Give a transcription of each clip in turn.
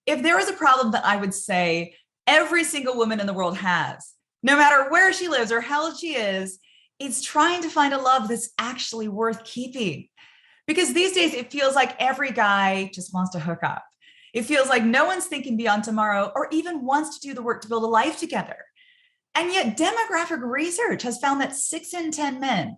If there was a problem that I would say every single woman in the world has, no matter where she lives or how old she is, it's trying to find a love that's actually worth keeping. Because these days it feels like every guy just wants to hook up. It feels like no one's thinking beyond tomorrow or even wants to do the work to build a life together. And yet demographic research has found that 6 in 10 men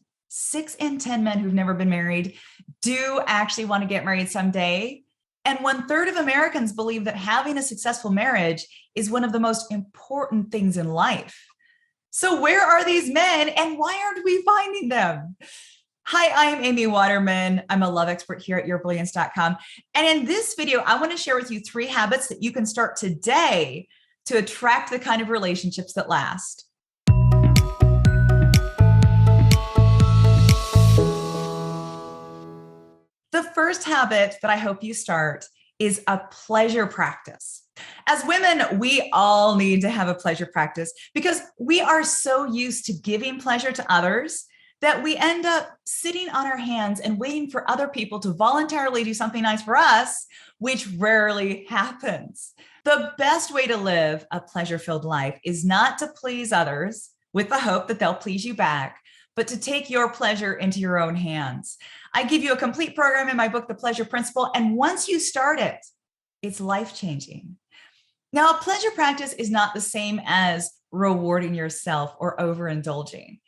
who've never been married do actually want to get married someday. And 1/3 of Americans believe that having a successful marriage is one of the most important things in life. So where are these men and why aren't we finding them? Hi, I'm Amy Waterman. I'm a love expert here at yourbrilliance.com. And in this video, I want to share with you 3 habits that you can start today to attract the kind of relationships that last. The first habit that I hope you start is a pleasure practice. As women, we all need to have a pleasure practice because we are so used to giving pleasure to others that we end up sitting on our hands and waiting for other people to voluntarily do something nice for us, which rarely happens. The best way to live a pleasure-filled life is not to please others with the hope that they'll please you back, but to take your pleasure into your own hands. I give you a complete program in my book, The Pleasure Principle, and once you start it, it's life-changing. Now, a pleasure practice is not the same as rewarding yourself or overindulging.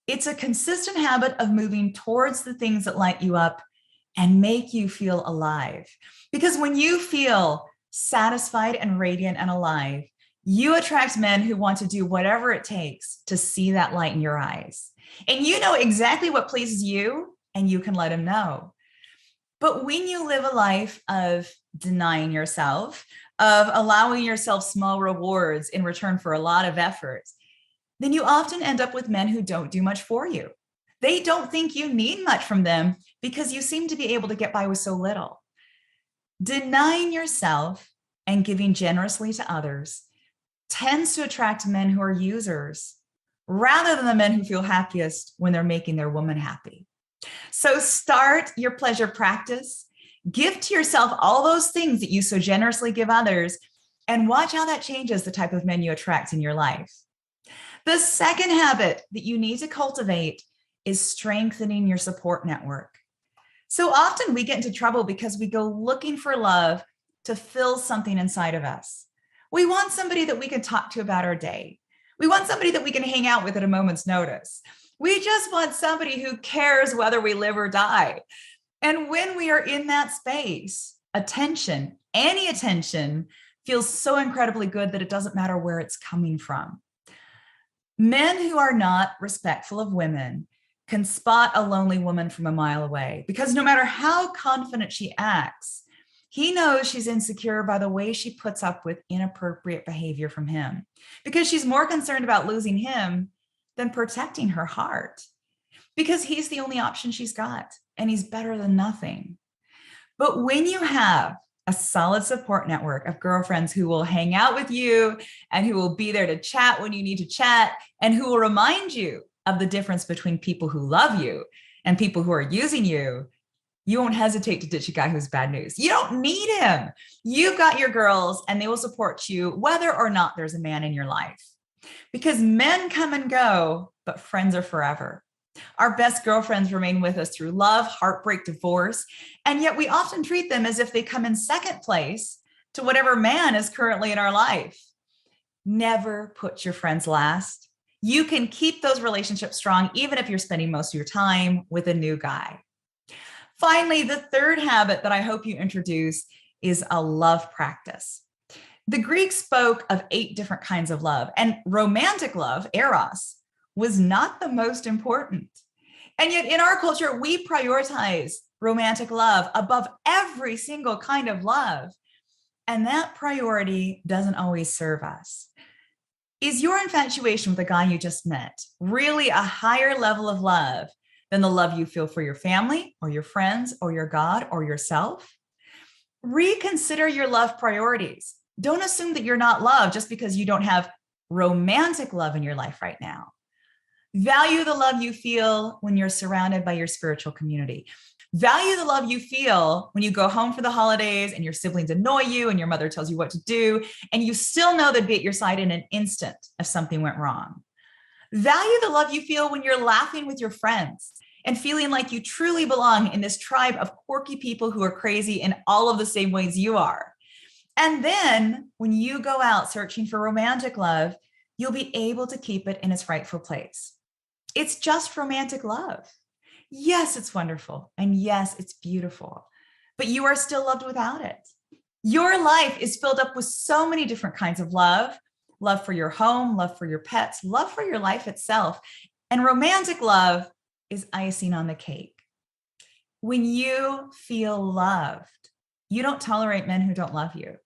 It's a consistent habit of moving towards the things that light you up and make you feel alive. Because when you feel satisfied and radiant and alive, you attract men who want to do whatever it takes to see that light in your eyes. And you know exactly what pleases you, and you can let them know. But when you live a life of denying yourself, of allowing yourself small rewards in return for a lot of effort, then you often end up with men who don't do much for you. They don't think you need much from them because you seem to be able to get by with so little. Denying yourself and giving generously to others tends to attract men who are users rather than the men who feel happiest when they're making their woman happy. So start your pleasure practice. Give to yourself all those things that you so generously give others, and watch how that changes the type of men you attract in your life. The second habit that you need to cultivate is strengthening your support network. So often we get into trouble because we go looking for love to fill something inside of us. We want somebody that we can talk to about our day. We want somebody that we can hang out with at a moment's notice. We just want somebody who cares whether we live or die. And when we are in that space, attention, any attention, feels so incredibly good that it doesn't matter where it's coming from. Men who are not respectful of women can spot a lonely woman from a mile away because no matter how confident she acts, he knows she's insecure by the way she puts up with inappropriate behavior from him because she's more concerned about losing him than protecting her heart because he's the only option she's got and he's better than nothing. But when you have a solid support network of girlfriends who will hang out with you and who will be there to chat when you need to chat and who will remind you of the difference between people who love you and people who are using you, you won't hesitate to ditch a guy who's bad news. You don't need him. You've got your girls and they will support you whether or not there's a man in your life. Because men come and go, but friends are forever. Our best girlfriends remain with us through love, heartbreak, divorce, and yet we often treat them as if they come in second place to whatever man is currently in our life. Never put your friends last. You can keep those relationships strong even if you're spending most of your time with a new guy. Finally, the third habit that I hope you introduce is a love practice. The Greeks spoke of 8 different kinds of love, and romantic love, eros, was not the most important. And yet in our culture, we prioritize romantic love above every single kind of love. And that priority doesn't always serve us. Is your infatuation with the guy you just met really a higher level of love than the love you feel for your family or your friends or your God or yourself? Reconsider your love priorities. Don't assume that you're not loved just because you don't have romantic love in your life right now. Value the love you feel when you're surrounded by your spiritual community. Value the love you feel when you go home for the holidays and your siblings annoy you and your mother tells you what to do, and you still know they'd be at your side in an instant if something went wrong. Value the love you feel when you're laughing with your friends and feeling like you truly belong in this tribe of quirky people who are crazy in all of the same ways you are. And then when you go out searching for romantic love, you'll be able to keep it in its rightful place. It's just romantic love. Yes, it's wonderful. And yes, it's beautiful, but you are still loved without it. Your life is filled up with so many different kinds of love: love for your home, love for your pets, love for your life itself. And romantic love is icing on the cake. When you feel loved, you don't tolerate men who don't love you.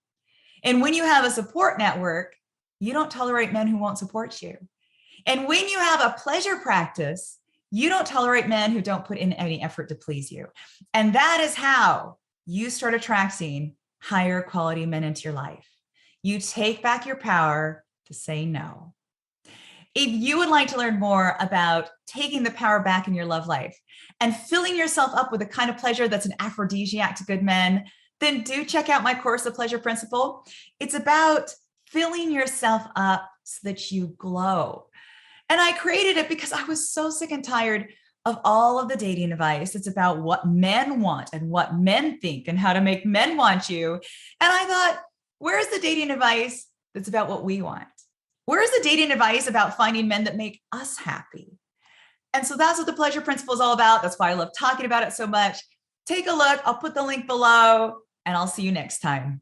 And when you have a support network, you don't tolerate men who won't support you. And when you have a pleasure practice, you don't tolerate men who don't put in any effort to please you. And that is how you start attracting higher quality men into your life. You take back your power to say no. If you would like to learn more about taking the power back in your love life and filling yourself up with the kind of pleasure that's an aphrodisiac to good men, then do check out my course, The Pleasure Principle. It's about filling yourself up so that you glow. And I created it because I was so sick and tired of all of the dating advice. It's about what men want and what men think and how to make men want you. And I thought, where's the dating advice that's about what we want? Where's the dating advice about finding men that make us happy? And so that's what the Pleasure Principle is all about. That's why I love talking about it so much. Take a look. I'll put the link below, and I'll see you next time.